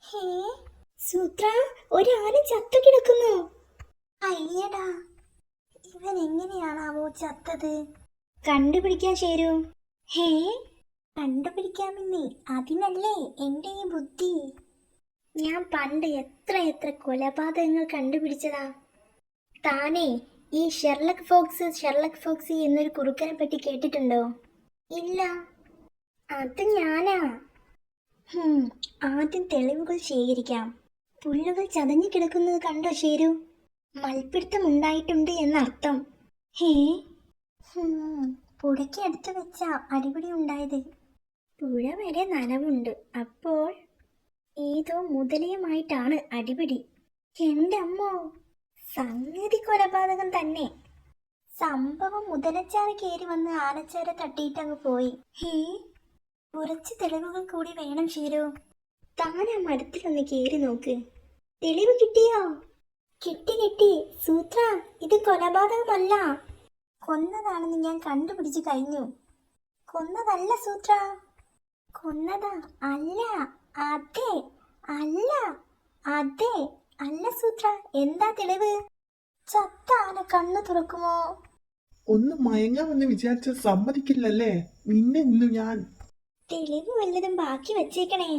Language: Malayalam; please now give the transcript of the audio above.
ഹേ സൂത്ര, ഒരാന ചത്തു കിടക്കുന്നു. അയ്യടാ, ഇവൻ എങ്ങനെയാണാവോ ചത്തത്? കണ്ടുപിടിക്കാൻ ചേരൂ. ഹേ, കണ്ടുപിടിക്കാമെന്നേ, അതിനല്ലേ എന്റെ ഈ ബുദ്ധി. ഞാൻ പണ്ട് എത്ര എത്ര കൊലപാതകങ്ങൾ കണ്ടുപിടിച്ചതാ. താനേ ഈ ഷെർലക് ഫോക്സ് എന്നൊരു കുറുക്കനെ പറ്റി കേട്ടിട്ടുണ്ടോ? ഇല്ല. അത് ഞാനാ. ആദ്യം തെളിവുകൾ ശേഖരിക്കാം. പുല്ലുകൾ ചതഞ്ഞു കിടക്കുന്നത് കണ്ടോ ശേരു? മൽപ്പിടുത്തം ഉണ്ടായിട്ടുണ്ട് എന്നർത്ഥം. ഹേ, പുഴയ്ക്ക് അടുത്ത് വെച്ചാ അടിപിടി ഉണ്ടായത്. പുഴ വരെ നനവുണ്ട്. അപ്പോൾ ഏതോ മുതലയുമായിട്ടാണ് അടിപിടി. എന്റെ അമ്മോ, സംഗതി കൊലപാതകം തന്നെ. സംഭവം മുതലച്ചാറ് കയറി വന്ന് ആനച്ചാര തട്ടിയിട്ടങ്ങ് പോയി. ഹേ, കുറച്ച് തെളിവുകൾ കൂടി വേണം ഷീരു. താൻ ആ മരത്തിലൊന്ന് കയറി നോക്ക്. തെളിവ് കിട്ടിയോ? കിട്ടി. സൂത്ര, ഇത് കൊലപാതകമല്ല. കൊന്നതാണെന്ന് ഞാൻ കണ്ടുപിടിച്ചു കഴിഞ്ഞു. കൊന്നതല്ല സൂത്ര. കൊന്നതാ? അല്ല. അതെ. അല്ല. അതെ. അല്ല സൂത്ര. എന്താ തെളിവ്? ചത്ത ആന കണ്ണു തുറക്കുമോ? ഒന്ന് മയങ്ങാമെന്ന് വിചാരിച്ച സമ്മതിക്കില്ലല്ലേ നിന്നെ ഇന്ന് ഞാൻ. തെളിവ് വല്ലതും ബാക്കി വെച്ചേക്കണേ.